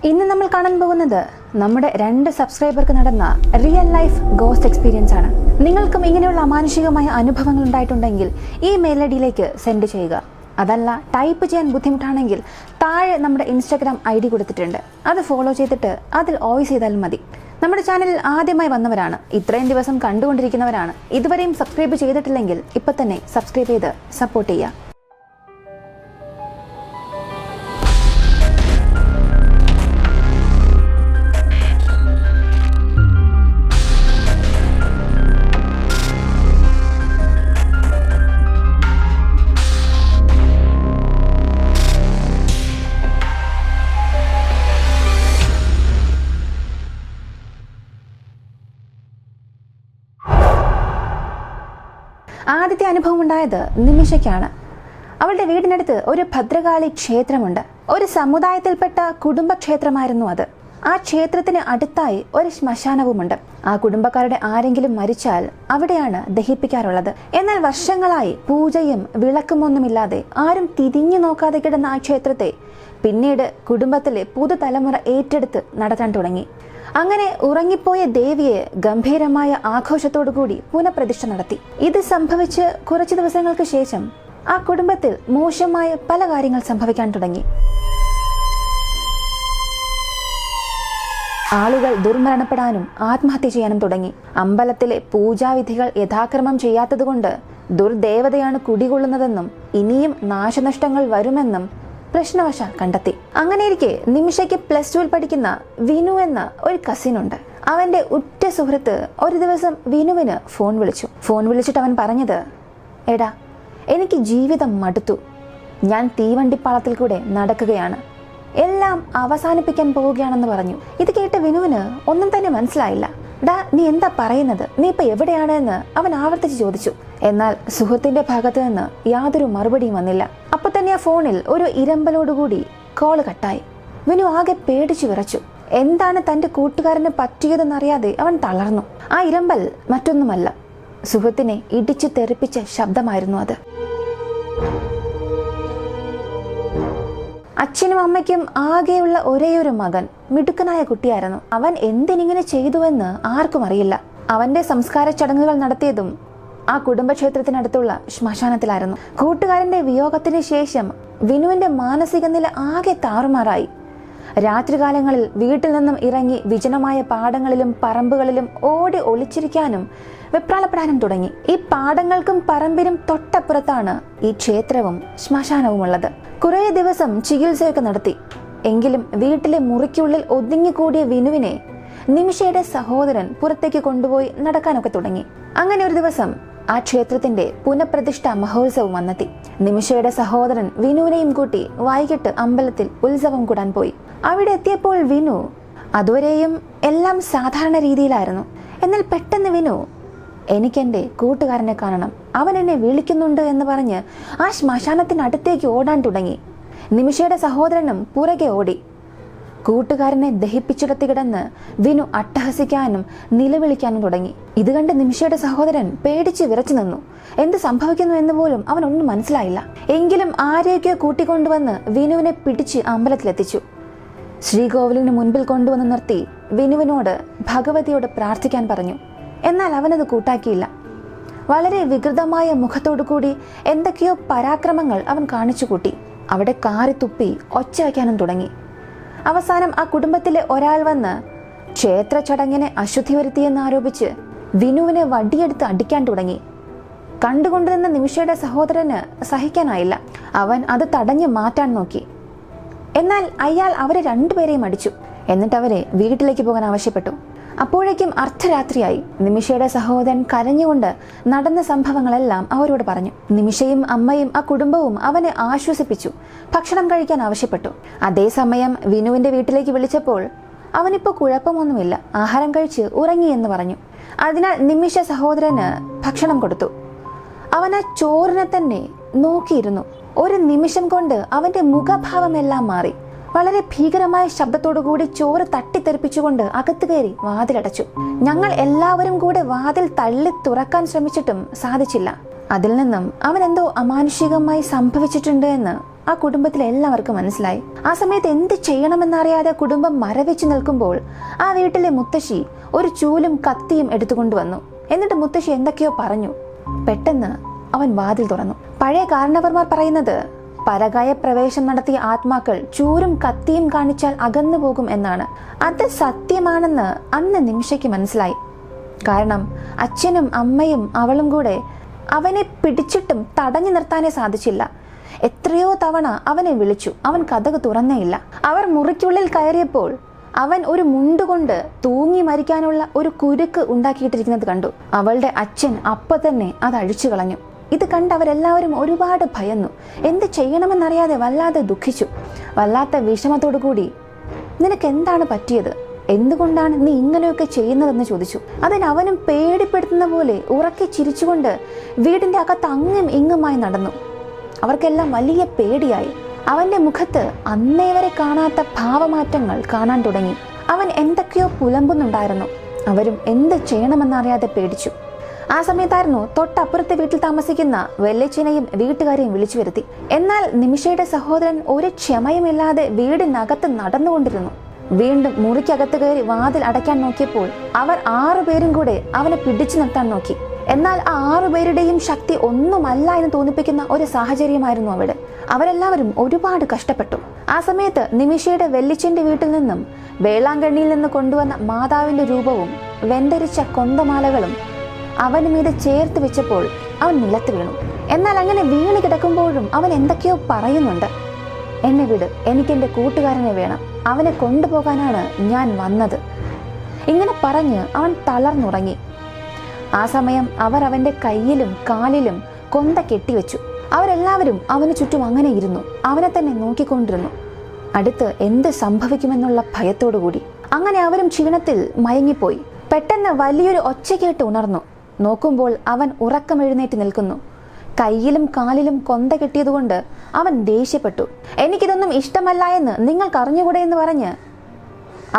ഇന്ന് നമ്മൾ കാണാൻ പോകുന്നത് നമ്മുടെ 2 സബ്സ്ക്രൈബർക്ക് നടന്ന റിയൽ ലൈഫ് ഗോസ്റ്റ് എക്സ്പീരിയൻസ് ആണ്. നിങ്ങൾക്കും ഇങ്ങനെയുള്ള അമാനുഷികമായ അനുഭവങ്ങൾ ഉണ്ടായിട്ടുണ്ടെങ്കിൽ ഈ മെയിൽ ഐഡിയിലേക്ക് സെൻഡ് ചെയ്യുക. അതല്ല ടൈപ്പ് ചെയ്യാൻ ബുദ്ധിമുട്ടാണെങ്കിൽ താഴെ നമ്മുടെ ഇൻസ്റ്റാഗ്രാം ID കൊടുത്തിട്ടുണ്ട്. അത് ഫോളോ ചെയ്തിട്ട് അതിൽ വോയിസ് ചെയ്താൽ മതി. നമ്മുടെ ചാനലിൽ ആദ്യമായി വന്നവരാണ്, ഇത്രയും ദിവസം കണ്ടുകൊണ്ടിരിക്കുന്നവരാണ്, ഇതുവരെയും സബ്സ്ക്രൈബ് ചെയ്തിട്ടില്ലെങ്കിൽ ഇപ്പം തന്നെ സബ്സ്ക്രൈബ് ചെയ്ത് സപ്പോർട്ട് ചെയ്യുക. ആദ്യത്തെ അനുഭവം ഉണ്ടായത് നിമിഷയ്ക്കാണ്. അവളുടെ വീടിനടുത്ത് ഒരു ഭദ്രകാളി ക്ഷേത്രമുണ്ട്. ഒരു സമുദായത്തിൽപ്പെട്ട കുടുംബക്ഷേത്രമായിരുന്നു അത്. ആ ക്ഷേത്രത്തിന് അടുത്തായി ഒരു ശ്മശാനവുമുണ്ട്. ആ കുടുംബക്കാരുടെ ആരെങ്കിലും മരിച്ചാൽ അവിടെയാണ് ദഹിപ്പിക്കാറുള്ളത്. എന്നാൽ വർഷങ്ങളായി പൂജയും വിളക്കുമൊന്നുമില്ലാതെ ആരും തിരിഞ്ഞു നോക്കാതെ കിടന്ന ആ ക്ഷേത്രത്തെ പിന്നീട് കുടുംബത്തിലെ പുതുതലമുറ ഏറ്റെടുത്ത് നടത്താൻ തുടങ്ങി. അങ്ങനെ ഉറങ്ങിപ്പോയ ദേവിയെ ഗംഭീരമായ ആഘോഷത്തോടുകൂടി പുനഃപ്രതിഷ്ഠ നടത്തി. ഇത് സംഭവിച്ച് കുറച്ചു ദിവസങ്ങൾക്ക് ശേഷം ആ കുടുംബത്തിൽ മോശമായ പല കാര്യങ്ങൾ സംഭവിക്കാൻ തുടങ്ങി. ആളുകൾ ദുർമരണപ്പെടാനും ആത്മഹത്യ ചെയ്യാനും തുടങ്ങി. അമ്പലത്തിലെ പൂജാവിധികൾ യഥാക്രമം ചെയ്യാത്തതുകൊണ്ട് ദുർദേവതയാണ് കുടികൊള്ളുന്നതെന്നും ഇനിയും നാശനഷ്ടങ്ങൾ വരുമെന്നും പ്രശ്നവശാൽ കണ്ടെത്തി. അങ്ങനെയിരിക്കെ നിമിഷയ്ക്ക് +2 പഠിക്കുന്ന വിനു എന്ന ഒരു കസിനുണ്ട്. അവന്റെ ഉറ്റ സുഹൃത്ത് ഒരു ദിവസം വിനുവിന് ഫോൺ വിളിച്ചിട്ട് അവൻ പറഞ്ഞത്, എടാ എനിക്ക് ജീവിതം മടുത്തു, ഞാൻ തീവണ്ടിപ്പാളത്തിൽ കൂടെ നടക്കുകയാണ്, എല്ലാം അവസാനിപ്പിക്കാൻ പോവുകയാണെന്ന് പറഞ്ഞു. ഇത് കേട്ട് വിനുവിന് ഒന്നും തന്നെ മനസ്സിലായില്ല. ഡാ നീ എന്താ പറയുന്നത്, നീ ഇപ്പൊ എവിടെയാണ് എന്ന് അവൻ ആവർത്തിച്ച് ചോദിച്ചു. എന്നാൽ സുഹൃത്തിന്റെ ഭാഗത്ത് നിന്ന് യാതൊരു മറുപടിയും വന്നില്ല. അപ്പൊ തന്നെ ആ ഫോണിൽ ഒരു ഇരമ്പലോടുകൂടി കോള് കട്ടായി. വിനു ആകെ പേടിച്ചു വിറച്ചു. എന്താണ് തന്റെ കൂട്ടുകാരന് പറ്റിയതെന്നറിയാതെ അവൻ തളർന്നു. ആ ഇരമ്പൽ മറ്റൊന്നുമല്ല, സുഹൃത്തിനെ ഇടിച്ചു തെറിപ്പിച്ച ശബ്ദമായിരുന്നു അത്. അച്ഛനും അമ്മയ്ക്കും ആകെയുള്ള ഒരേയൊരു മകൻ, മിടുക്കനായ കുട്ടിയായിരുന്നു. അവൻ എന്തിനിങ്ങനെ ചെയ്തുവെന്ന് ആർക്കും അറിയില്ല. അവന്റെ സംസ്കാര ചടങ്ങുകൾ നടത്തിയതും ആ കുടുംബക്ഷേത്രത്തിനടുത്തുള്ള ശ്മശാനത്തിലായിരുന്നു. കൂട്ടുകാരന്റെ വിയോഗത്തിന് ശേഷം വിനുവിന്റെ മാനസിക നില ആകെ താറുമാറായി. രാത്രികാലങ്ങളിൽ വീട്ടിൽ നിന്നും ഇറങ്ങി വിജനമായ പാടങ്ങളിലും പറമ്പുകളിലും ഓടി ഒളിച്ചിരിക്കാനും വെപ്രാളപ്പെടാനും തുടങ്ങി. ഈ പാടങ്ങൾക്കും പറമ്പിനും തൊട്ടപ്പുറത്താണ് ഈ ക്ഷേത്രവും ശ്മശാനവും ഉള്ളത്. കുറേ ദിവസം ചികിത്സയൊക്കെ നടത്തി. എങ്കിലും വീട്ടിലെ മുറിക്കുള്ളിൽ ഒതുങ്ങിക്കൂടിയ വിനുവിനെ നിമിഷയുടെ സഹോദരൻ പുറത്തേക്ക് കൊണ്ടുപോയി നടക്കാനൊക്കെ തുടങ്ങി. അങ്ങനെ ഒരു ദിവസം ആ ക്ഷേത്രത്തിന്റെ പുനഃപ്രതിഷ്ഠാ മഹോത്സവം വന്നെത്തി. നിമിഷയുടെ സഹോദരൻ വിനുവിനെയും കൂട്ടി വൈകിട്ട് അമ്പലത്തിൽ ഉത്സവം കൂടാൻ പോയി. അവിടെ എത്തിയപ്പോൾ വിനു അതുവരെയും എല്ലാം സാധാരണ രീതിയിലായിരുന്നു. എന്നാൽ പെട്ടെന്ന് വിനു, എനിക്കെന്റെ കൂട്ടുകാരനെ കാണണം, അവൻ എന്നെ വിളിക്കുന്നുണ്ട് എന്ന് പറഞ്ഞ് ആ ശ്മശാനത്തിനടുത്തേക്ക് ഓടാൻ തുടങ്ങി. നിമിഷയുടെ സഹോദരനും പുറകെ ഓടി. കൂട്ടുകാരനെ ദഹിപ്പിച്ചിടത്ത് കിടന്ന് വിനു അട്ടഹസിക്കാനും നിലവിളിക്കാനും തുടങ്ങി. ഇത് കണ്ട് നിമിഷയുടെ സഹോദരൻ പേടിച്ച് വിറച്ചു നിന്നു. എന്ത് സംഭവിക്കുന്നു എന്ന് പോലും അവനൊന്നും മനസ്സിലായില്ല. എങ്കിലും ആരെയൊക്കെ കൂട്ടിക്കൊണ്ടുവന്ന് വിനുവിനെ പിടിച്ച് അമ്പലത്തിലെത്തിച്ചു. ശ്രീകോവിലിന് മുൻപിൽ കൊണ്ടുവന്ന് നിർത്തി വിനുവിനോട് ഭഗവതിയോട് പ്രാർത്ഥിക്കാൻ പറഞ്ഞു. എന്നാൽ അവനത് കൂട്ടാക്കിയില്ല. വളരെ വികൃതമായ മുഖത്തോടു കൂടി എന്തൊക്കെയോ പരാക്രമങ്ങൾ അവൻ കാണിച്ചു കൂട്ടി. അവിടെ കാറി തുപ്പി ഒച്ച വയ്ക്കാനും തുടങ്ങി. അവസാനം ആ കുടുംബത്തിലെ ഒരാൾ വന്ന് ക്ഷേത്ര ചടങ്ങിനെ അശുദ്ധി വരുത്തിയെന്ന് ആരോപിച്ച് വിനുവിനെ വടിയെടുത്ത് അടിക്കാൻ തുടങ്ങി. കണ്ടുകൊണ്ടിരുന്ന നിമിഷയുടെ സഹോദരന് സഹിക്കാനായില്ല. അവൻ അത് തടഞ്ഞു മാറ്റാൻ നോക്കി. എന്നാൽ അയാൾ അവരെ 2 പേരെയും അടിച്ചു. എന്നിട്ട് അവരെ വീട്ടിലേക്ക് പോകാൻ ആവശ്യപ്പെട്ടു. അപ്പോഴേക്കും അർദ്ധരാത്രിയായി. നിമിഷയുടെ സഹോദരൻ കരഞ്ഞുകൊണ്ട് നടന്ന സംഭവങ്ങളെല്ലാം അവരോട് പറഞ്ഞു. നിമിഷയും അമ്മയും ആ കുടുംബവും അവനെ ആശ്വസിപ്പിച്ചു. ഭക്ഷണം കഴിക്കാൻ ആവശ്യപ്പെട്ടു. അതേസമയം വിനുവിന്റെ വീട്ടിലേക്ക് വിളിച്ചപ്പോൾ അവനിപ്പോൾ കുഴപ്പമൊന്നുമില്ല, ആഹാരം കഴിച്ച് ഉറങ്ങി എന്ന് പറഞ്ഞു. അതിനാൽ നിമിഷ സഹോദരന് ഭക്ഷണം കൊടുത്തു. അവൻ ആ ചോറിനെ തന്നെ നോക്കിയിരുന്നു. ഒരു നിമിഷം കൊണ്ട് അവന്റെ മുഖഭാവമെല്ലാം മാറി. വളരെ ഭീകരമായ ശബ്ദത്തോടുകൂടി ചോറ് തട്ടിത്തെറിപ്പിച്ചുകൊണ്ട് അകത്ത് കയറി വാതിലടച്ചു. ഞങ്ങൾ എല്ലാവരും കൂടെ വാതിൽ തള്ളി തുറക്കാൻ ശ്രമിച്ചിട്ടും സാധിച്ചില്ല. അതിൽ നിന്നും അവൻ എന്തോ അമാനുഷികമായി സംഭവിച്ചിട്ടുണ്ട് എന്ന് ആ കുടുംബത്തിലെ എല്ലാവർക്കും മനസ്സിലായി. ആ സമയത്ത് എന്ത് ചെയ്യണമെന്നറിയാതെ കുടുംബം മരവിച്ചു നിൽക്കുമ്പോൾ ആ വീട്ടിലെ മുത്തശ്ശി ഒരു ചൂലും കത്തിയും എടുത്തുകൊണ്ടുവന്നു. എന്നിട്ട് മുത്തശ്ശി എന്തൊക്കെയോ പറഞ്ഞു. പെട്ടെന്ന് അവൻ വാതിൽ തുറന്നു. പഴയ കാരണവർമാർ പറയുന്നത് പരകായ പ്രവേശം നടത്തിയ ആത്മാക്കൾ ചൂരും കത്തിയും കാണിച്ചാൽ അകന്നു പോകും എന്നാണ്. അത് സത്യമാണെന്ന് അന്ന് നിമിഷയ്ക്ക് മനസ്സിലായി. കാരണം അച്ഛനും അമ്മയും അവളും കൂടെ അവനെ പിടിച്ചിട്ടും തടഞ്ഞു നിർത്താനേ സാധിച്ചില്ല. എത്രയോ തവണ അവനെ വിളിച്ചു, അവൻ കതക് തുറന്നേയില്ല. അവർ മുറിക്കുള്ളിൽ കയറിയപ്പോൾ അവൻ ഒരു മുണ്ടുകൊണ്ട് തൂങ്ങി മരിക്കാനുള്ള ഒരു കുരുക്ക് ഉണ്ടാക്കിയിട്ടിരിക്കുന്നത് കണ്ടു. അവളുടെ അച്ഛൻ അപ്പ തന്നെ അത് അഴിച്ചു കളഞ്ഞു. ഇത് കണ്ട് അവരെല്ലാവരും ഒരുപാട് ഭയന്നു. എന്ത് ചെയ്യണമെന്നറിയാതെ വല്ലാതെ ദുഃഖിച്ചു. വല്ലാത്ത വിഷമത്തോടു കൂടി നിനക്ക് എന്താണ് പറ്റിയത്, എന്തുകൊണ്ടാണ് നീ ഇങ്ങനെയൊക്കെ ചെയ്യുന്നതെന്ന് ചോദിച്ചു. അതിനവനും പേടിപ്പെടുത്തുന്ന പോലെ ഉറക്കെ ചിരിച്ചുകൊണ്ട് വീടിന്റെ അകത്ത് അങ്ങും ഇങ്ങുമായി നടന്നു. അവർക്കെല്ലാം വലിയ പേടിയായി. അവന്റെ മുഖത്ത് അന്നേ വരെ കാണാത്ത ഭാവമാറ്റങ്ങൾ കാണാൻ തുടങ്ങി. അവൻ എന്തൊക്കെയോ പുലമ്പുന്നുണ്ടായിരുന്നു. അവരും എന്ത് ചെയ്യണമെന്നറിയാതെ പേടിച്ചു. ആ സമയത്തായിരുന്നു തൊട്ടപ്പുറത്തെ വീട്ടിൽ താമസിക്കുന്ന വെല്ലച്ചിനെയും വീട്ടുകാരെയും വിളിച്ചു വരുത്തി. എന്നാൽ നിമിഷയുടെ സഹോദരൻ ഒരു ക്ഷമയുമില്ലാതെ വീടിനകത്ത് നടന്നുകൊണ്ടിരുന്നു. വീണ്ടും മുറിക്കകത്ത് കയറി വാതിൽ അടയ്ക്കാൻ നോക്കിയപ്പോൾ അവർ 6 പേരും കൂടെ അവനെ പിടിച്ചു നിർത്താൻ നോക്കി. എന്നാൽ ആ 6 പേരുടെയും ശക്തി ഒന്നുമല്ല എന്ന് തോന്നിപ്പിക്കുന്ന ഒരു സാഹചര്യമായിരുന്നു അവിടെ. അവരെല്ലാവരും ഒരുപാട് കഷ്ടപ്പെട്ടു. ആ സമയത്ത് നിമിഷയുടെ വെല്ലിച്ചന്റെ വീട്ടിൽ നിന്നും വേളാങ്കണ്ണിയിൽ നിന്ന് കൊണ്ടുവന്ന മാതാവിന്റെ രൂപവും വെന്തരിച്ച കൊന്തമാലകളും അവന് മീതെ ചേർത്ത് വെച്ചപ്പോൾ അവൻ നിലത്ത് വീണു. എന്നാൽ അങ്ങനെ വീണ് കിടക്കുമ്പോഴും അവൻ എന്തൊക്കെയോ പറയുന്നുണ്ട്. എന്നെ വിട്, എനിക്കെന്റെ കൂട്ടുകാരനെ വേണം, അവനെ കൊണ്ടുപോകാനാണ് ഞാൻ വന്നത്. ഇങ്ങനെ പറഞ്ഞ് അവൻ തളർന്നുറങ്ങി. ആ സമയം അവർ അവന്റെ കയ്യിലും കാലിലും കൊന്ത കെട്ടിവെച്ചു. അവരെല്ലാവരും അവന് ചുറ്റും അങ്ങനെ ഇരുന്നു, അവനെ തന്നെ നോക്കിക്കൊണ്ടിരുന്നു, അടുത്ത് എന്ത് സംഭവിക്കുമെന്നുള്ള ഭയത്തോടുകൂടി. അങ്ങനെ അവരും ക്ഷീണത്തിൽ മയങ്ങിപ്പോയി. പെട്ടെന്ന് വലിയൊരു ഒച്ച കേട്ട് ഉണർന്നു. നോക്കുമ്പോൾ അവൻ ഉറക്കമെഴുന്നേറ്റ് നിൽക്കുന്നു. കയ്യിലും കാലിലും കൊന്ത കെട്ടിയതുകൊണ്ട് അവൻ ദേഷ്യപ്പെട്ടു. എനിക്കിതൊന്നും ഇഷ്ടമല്ല എന്ന് നിങ്ങൾക്ക് അറിഞ്ഞുകൂടെ എന്ന് പറഞ്ഞ്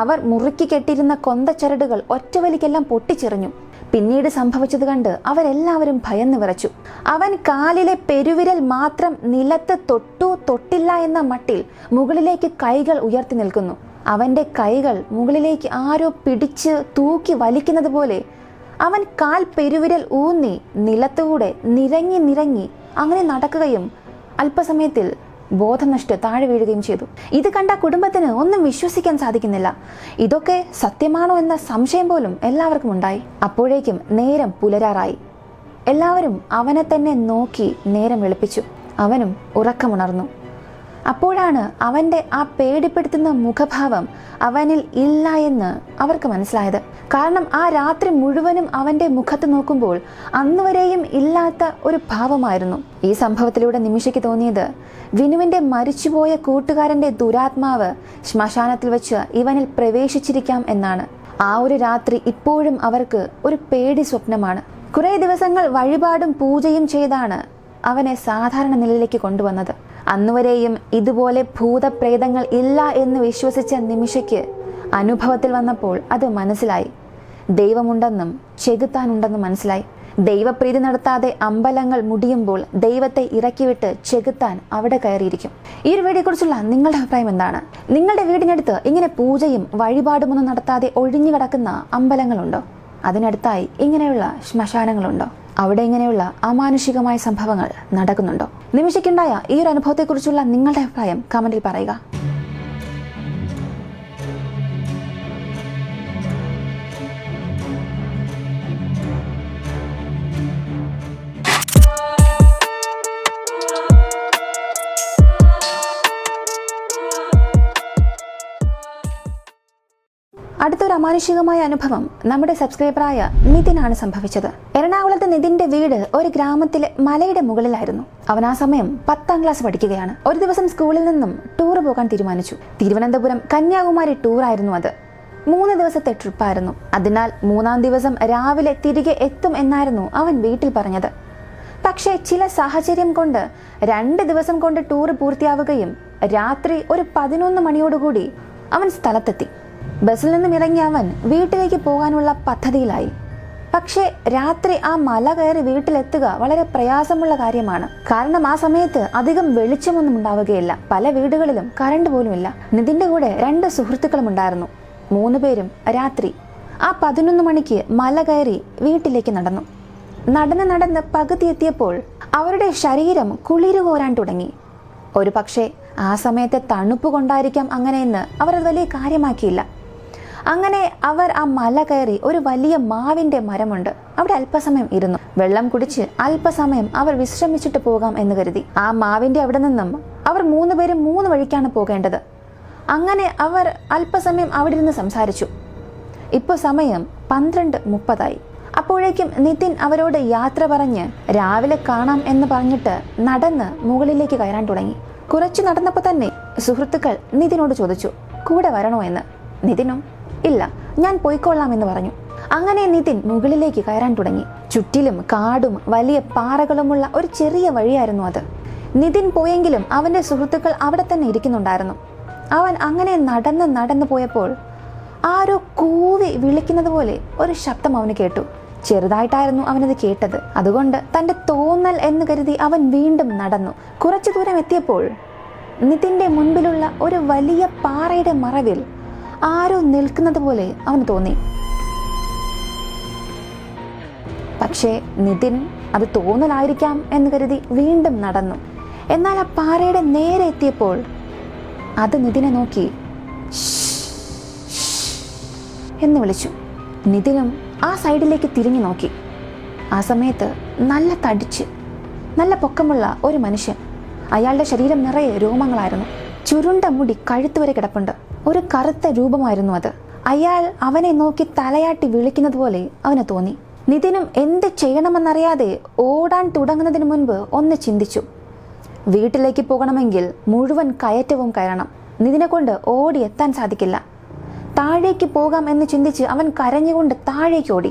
അവർ മുറുക്കി കെട്ടിയിരുന്ന കൊന്തച്ചരടുകൾ ഒറ്റവലിക്കെല്ലാം പൊട്ടിച്ചെറിഞ്ഞു. പിന്നീട് സംഭവിച്ചത് കണ്ട് അവരെല്ലാവരും ഭയന്ന് വിറച്ചു. അവൻ കാലിലെ പെരുവിരൽ മാത്രം നിലത്ത് തൊട്ടു തൊട്ടില്ല എന്ന മട്ടിൽ മുകളിലേക്ക് കൈകൾ ഉയർത്തി നിൽക്കുന്നു. അവന്റെ കൈകൾ മുകളിലേക്ക് ആരോ പിടിച്ച് തൂക്കി വലിക്കുന്നത് പോലെ അവൻ കാൽ പെരുവിരൽ ഊന്നി നിലത്തുകൂടെ നിരങ്ങി നിരങ്ങി അങ്ങനെ നടക്കുകയും അല്പസമയത്തിൽ ബോധനഷ്ട താഴെ വീഴുകയും ചെയ്തു. ഇത് കണ്ട കുടുംബത്തിന് ഒന്നും വിശ്വസിക്കാൻ സാധിക്കുന്നില്ല. ഇതൊക്കെ സത്യമാണോ എന്ന സംശയം പോലും എല്ലാവർക്കും ഉണ്ടായി. അപ്പോഴേക്കും നേരം പുലരാറായി. എല്ലാവരും അവനെ തന്നെ നോക്കി നേരം വെളുപ്പിച്ചു. അവനും ഉറക്കമുണർന്നു. അപ്പോഴാണ് അവന്റെ ആ പേടിപ്പെടുത്തുന്ന മുഖഭാവം അവനിൽ ഇല്ല എന്ന് അവർക്ക് മനസ്സിലായത്. കാരണം ആ രാത്രി മുഴുവനും അവന്റെ മുഖത്ത് നോക്കുമ്പോൾ അന്നുവരെയും ഇല്ലാത്ത ഒരു ഭാവമായിരുന്നു. ഈ സംഭവത്തിലൂടെ നിമിഷയ്ക്ക് തോന്നിയത് വിനുവിന്റെ മരിച്ചുപോയ കൂട്ടുകാരന്റെ ദുരാത്മാവ് ശ്മശാനത്തിൽ വെച്ച് ഇവനിൽ പ്രവേശിച്ചിരിക്കാം എന്നാണ്. ആ ഒരു രാത്രി ഇപ്പോഴും അവർക്ക് ഒരു പേടി സ്വപ്നമാണ്. കുറെ ദിവസങ്ങൾ വഴിപാടും പൂജയും ചെയ്താണ് അവനെ സാധാരണ നിലയിലേക്ക് കൊണ്ടുവന്നത്. അന്നുവരെയും ഇതുപോലെ ഭൂതപ്രേതങ്ങൾ ഇല്ല എന്ന് വിശ്വസിച്ച നിമിഷയ്ക്ക് അനുഭവത്തിൽ വന്നപ്പോൾ അത് മനസ്സിലായി. ദൈവമുണ്ടെന്നും ചെകുത്താനുണ്ടെന്നും മനസ്സിലായി. ദൈവപ്രീതി നടത്താതെ അമ്പലങ്ങൾ മുടിയുമ്പോൾ ദൈവത്തെ ഇറക്കിവിട്ട് ചെകുത്താൻ അവിടെ കയറിയിരിക്കും. ഈ ഒരു വീഡിയോയെക്കുറിച്ചുള്ള നിങ്ങളുടെ അഭിപ്രായം എന്താണ്? നിങ്ങളുടെ വീടിനടുത്ത് ഇങ്ങനെ പൂജയും വഴിപാടുമൊന്നും നടത്താതെ ഒഴിഞ്ഞു കിടക്കുന്ന അമ്പലങ്ങളുണ്ടോ? അതിനടുത്തായി ഇങ്ങനെയുള്ള ശ്മശാനങ്ങളുണ്ടോ? അവിടെ ഇങ്ങനെയുള്ള അമാനുഷികമായ സംഭവങ്ങൾ നടക്കുന്നുണ്ടോ? നിമിഷയ്ക്കുണ്ടായ ഈ ഒരു അനുഭവത്തെക്കുറിച്ചുള്ള നിങ്ങളുടെ അഭിപ്രായം കമന്റിൽ പറയുക. അടുത്തൊരു അമാനുഷികമായ അനുഭവം നമ്മുടെ സബ്സ്ക്രൈബറായ നിതിനാണ് സംഭവിച്ചത്. എറണാകുളത്ത് നിതിന്റെ വീട് ഒരു ഗ്രാമത്തിലെ മലയുടെ മുകളിലായിരുന്നു. അവൻ ആ സമയം 10ാം ക്ലാസ് പഠിക്കുകയാണ്. ഒരു ദിവസം സ്കൂളിൽ നിന്നും ടൂർ പോകാൻ തീരുമാനിച്ചു. തിരുവനന്തപുരം കന്യാകുമാരി ടൂറായിരുന്നു അത്. 3 ദിവസത്തെ ട്രിപ്പായിരുന്നു. അതിനാൽ 3ാം ദിവസം രാവിലെ തിരികെ എത്തും എന്നായിരുന്നു അവൻ വീട്ടിൽ പറഞ്ഞത്. പക്ഷേ ചില സാഹചര്യം കൊണ്ട് 2 ദിവസം കൊണ്ട് ടൂർ പൂർത്തിയാവുകയും രാത്രി ഒരു 11 മണിയോടുകൂടി അവൻ സ്ഥലത്തെത്തി. ബസ്സിൽ നിന്നും ഇറങ്ങി അവൻ വീട്ടിലേക്ക് പോകാനുള്ള പദ്ധതിയിലായി. പക്ഷേ രാത്രി ആ മല കയറി വീട്ടിലെത്തുക വളരെ പ്രയാസമുള്ള കാര്യമാണ്. കാരണം ആ സമയത്ത് അധികം വെളിച്ചമൊന്നും ഉണ്ടാവുകയില്ല. പല വീടുകളിലും കറണ്ട് പോലുമില്ല. നിതിന്റെ കൂടെ 2 സുഹൃത്തുക്കളും ഉണ്ടായിരുന്നു. 3 പേരും രാത്രി ആ 11 മണിക്ക് മല കയറി വീട്ടിലേക്ക് നടന്നു. നടന്ന് പകുതി എത്തിയപ്പോൾ അവരുടെ ശരീരം കുളിരു കോരാൻ തുടങ്ങി. ഒരു പക്ഷേ ആ സമയത്തെ തണുപ്പ് കൊണ്ടായിരിക്കാം അങ്ങനെയെന്ന് അവർ അത് വലിയ കാര്യമാക്കിയില്ല. അങ്ങനെ അവർ ആ മല കയറി ഒരു വലിയ മാവിന്റെ മരമുണ്ട്, അവിടെ അല്പസമയം ഇരുന്നു. വെള്ളം കുടിച്ച് അല്പസമയം അവർ വിശ്രമിച്ചിട്ട് പോകാം എന്ന് കരുതി. ആ മാവിന്റെ അവിടെ നിന്നും അവർ 3 പേരും 3 വഴിക്കാണ് പോകേണ്ടത്. അങ്ങനെ അവർ അല്പസമയം അവിടെ ഇരുന്ന് സംസാരിച്ചു. ഇപ്പോൾ സമയം 12:30. അപ്പോഴേക്കും നിതിൻ അവരോട് യാത്ര പറഞ്ഞ് രാവിലെ കാണാം എന്ന് പറഞ്ഞിട്ട് നടന്ന് മുകളിലേക്ക് കയറാൻ തുടങ്ങി. കുറച്ചു നടന്നപ്പോൾ തന്നെ സുഹൃത്തുക്കൾ നിതിനോട് ചോദിച്ചു, കൂടെ വരണോ എന്ന്. നിതിനും ഇല്ല, ഞാൻ പോയിക്കൊള്ളാം എന്ന് പറഞ്ഞു. അങ്ങനെ നിതിൻ മുകളിലേക്ക് കയറാൻ തുടങ്ങി. ചുറ്റിലും കാടും വലിയ പാറകളുമുള്ള ഒരു ചെറിയ വഴിയായിരുന്നു അത്. നിതിൻ പോയെങ്കിലും അവന്റെ സുഹൃത്തുക്കൾ അവിടെ തന്നെ ഇരിക്കുന്നുണ്ടായിരുന്നു. അവൻ അങ്ങനെ നടന്ന് പോയപ്പോൾ ആരോ കൂവി വിളിക്കുന്നത് പോലെ ഒരു ശബ്ദം അവന് കേട്ടു. ചെറുതായിട്ടായിരുന്നു അവനത് കേട്ടത്. അതുകൊണ്ട് തന്റെ തോന്നൽ എന്ന് കരുതി അവൻ വീണ്ടും നടന്നു. കുറച്ചു ദൂരം എത്തിയപ്പോൾ നിതിന്റെ മുൻപിലുള്ള ഒരു വലിയ പാറയുടെ മറവിൽ ആരോ നിൽക്കുന്നത് പോലെ അവന് തോന്നി. പക്ഷേ നിതിൻ അത് തോന്നലായിരിക്കാം എന്ന് കരുതി വീണ്ടും നടന്നു. എന്നാൽ ആ പാറയുടെ നേരെ എത്തിയപ്പോൾ അത് നിതിനെ നോക്കി എന്ന് വിളിച്ചു. നിതിനും ആ സൈഡിലേക്ക് തിരിഞ്ഞു നോക്കി. ആ സമയത്ത് നല്ല തടിച്ച് നല്ല പൊക്കമുള്ള ഒരു മനുഷ്യൻ. അയാളുടെ ശരീരം നിറയെ രോമങ്ങളായിരുന്നു. ചുരുണ്ട മുടി കഴുത്തുവരെ കിടപ്പുണ്ട്. ഒരു കറുത്ത രൂപമായിരുന്നു അത്. അയാൾ അവനെ നോക്കി തലയാട്ടി വിളിക്കുന്നത് പോലെ അവന് തോന്നി. നിതിനും എന്ത് ചെയ്യണമെന്നറിയാതെ ഓടാൻ തുടങ്ങുന്നതിന് മുൻപ് ഒന്ന് ചിന്തിച്ചു. വീട്ടിലേക്ക് പോകണമെങ്കിൽ മുഴുവൻ കയറ്റവും കയറണം. നിതിനെ കൊണ്ട് ഓടി എത്താൻ സാധിക്കില്ല. താഴേക്ക് പോകാം എന്ന് ചിന്തിച്ച് അവൻ കരഞ്ഞുകൊണ്ട് താഴേക്ക് ഓടി.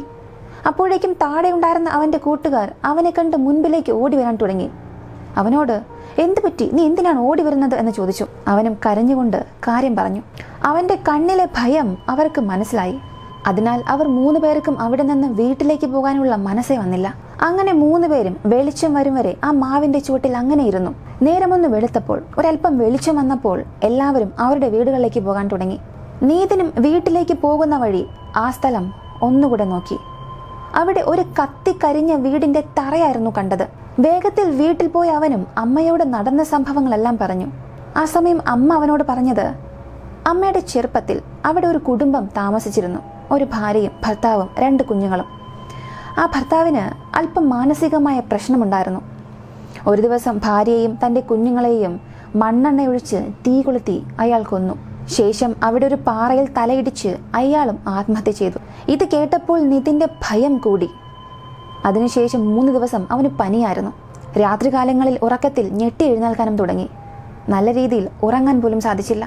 അപ്പോഴേക്കും താഴെ ഉണ്ടായിരുന്ന അവന്റെ കൂട്ടുകാർ അവനെ കണ്ട് മുൻപിലേക്ക് ഓടി വരാൻ തുടങ്ങി. അവനോട് എന്ത് പറ്റി, നീ എന്തിനാണ് ഓടി വരുന്നത് എന്ന് ചോദിച്ചു. അവനും കരഞ്ഞുകൊണ്ട് കാര്യം പറഞ്ഞു. അവന്റെ കണ്ണിലെ ഭയം അവർക്ക് മനസ്സിലായി. അതിനാൽ അവർ 3 പേർക്കും അവിടെ നിന്ന് വീട്ടിലേക്ക് പോകാനുള്ള മനസ്സേ വന്നില്ല. അങ്ങനെ 3 പേരും വെളിച്ചം വരും വരെ ആ മാവിന്റെ ചുവട്ടിൽ അങ്ങനെ ഇരുന്നു. നേരമൊന്ന് വെളുത്തപ്പോൾ ഒരല്പം വെളിച്ചം വന്നപ്പോൾ എല്ലാവരും അവരുടെ വീടുകളിലേക്ക് പോകാൻ തുടങ്ങി. നീതിനും വീട്ടിലേക്ക് പോകുന്ന വഴി ആ സ്ഥലം ഒന്നുകൂടെ നോക്കി. അവിടെ ഒരു കത്തിക്കരിഞ്ഞ വീടിന്റെ തറയായിരുന്നു കണ്ടത്. വേഗത്തിൽ വീട്ടിൽ പോയി അവനും അമ്മയോട് നടന്ന സംഭവങ്ങളെല്ലാം പറഞ്ഞു. ആ സമയം അമ്മ അവനോട് പറഞ്ഞത്, അമ്മയുടെ ചെറുപ്പത്തിൽ അവിടെ ഒരു കുടുംബം താമസിച്ചിരുന്നു. ഒരു ഭാര്യയും ഭർത്താവും 2 കുഞ്ഞുങ്ങളും. ആ ഭർത്താവിന് അല്പം മാനസികമായ പ്രശ്നമുണ്ടായിരുന്നു. ഒരു ദിവസം ഭാര്യയെയും തൻ്റെ കുഞ്ഞുങ്ങളെയും മണ്ണെണ്ണയൊഴിച്ച് തീ കൊളുത്തി അയാൾ കൊന്നു. ശേഷം അവിടെ ഒരു പാറയിൽ തലയിടിച്ച് അയാളും ആത്മഹത്യ ചെയ്തു. ഇത് കേട്ടപ്പോൾ നിതിന്റെ ഭയം കൂടി. അതിനുശേഷം 3 ദിവസം അവന് പനിയായിരുന്നു. രാത്രികാലങ്ങളിൽ ഉറക്കത്തിൽ ഞെട്ടി എഴുന്നേൽക്കാനും തുടങ്ങി. നല്ല രീതിയിൽ ഉറങ്ങാൻ പോലും സാധിച്ചില്ല.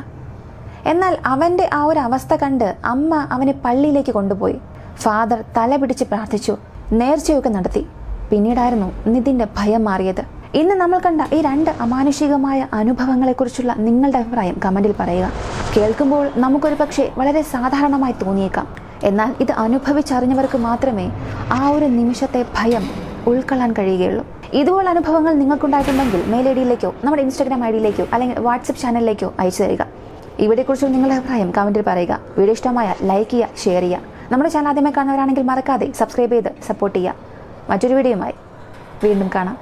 എന്നാൽ അവന്റെ ആ ഒരു അവസ്ഥ കണ്ട് അമ്മ അവനെ പള്ളിയിലേക്ക് കൊണ്ടുപോയി. ഫാദർ തല പിടിച്ച് പ്രാർത്ഥിച്ചു, നേർച്ചയൊക്കെ നടത്തി. പിന്നീടായിരുന്നു നിതിന്റെ ഭയം മാറിയത്. ഇന്ന് നമ്മൾ കണ്ട ഈ 2 അമാനുഷികമായ അനുഭവങ്ങളെക്കുറിച്ചുള്ള നിങ്ങളുടെ അഭിപ്രായം കമന്റിൽ പറയുക. കേൾക്കുമ്പോൾ നമുക്കൊരു പക്ഷേ വളരെ സാധാരണമായി തോന്നിയേക്കാം. എന്നാൽ ഇത് അനുഭവിച്ചറിഞ്ഞവർക്ക് മാത്രമേ ആ ഒരു നിമിഷത്തെ ഭയം ഉൾക്കൊള്ളാൻ കഴിയുകയുള്ളൂ. ഇതുപോലുള്ള അനുഭവങ്ങൾ നിങ്ങൾക്കുണ്ടായിട്ടുണ്ടെങ്കിൽ മെയിൽ ഐ ഡിയിലേക്കോ നമ്മുടെ ഇൻസ്റ്റാഗ്രാം ഐ ഡിയിലേക്കോ അല്ലെങ്കിൽ വാട്സപ്പ് ചാനലിലേക്കോ അയച്ചു തരിക. ഇവിടെക്കുറിച്ചുള്ള നിങ്ങളുടെ അഭിപ്രായം കമന്റിൽ പറയുക. വീഡിയോ ഇഷ്ടമായ ലൈക്ക് ചെയ്യുക, ഷെയർ ചെയ്യുക. നമ്മുടെ ചാനൽ ആദ്യമായി കാണുന്നവരാണെങ്കിൽ മറക്കാതെ സബ്സ്ക്രൈബ് ചെയ്ത് സപ്പോർട്ട് ചെയ്യുക. മറ്റൊരു വീഡിയോയുമായി വീണ്ടും കാണാം.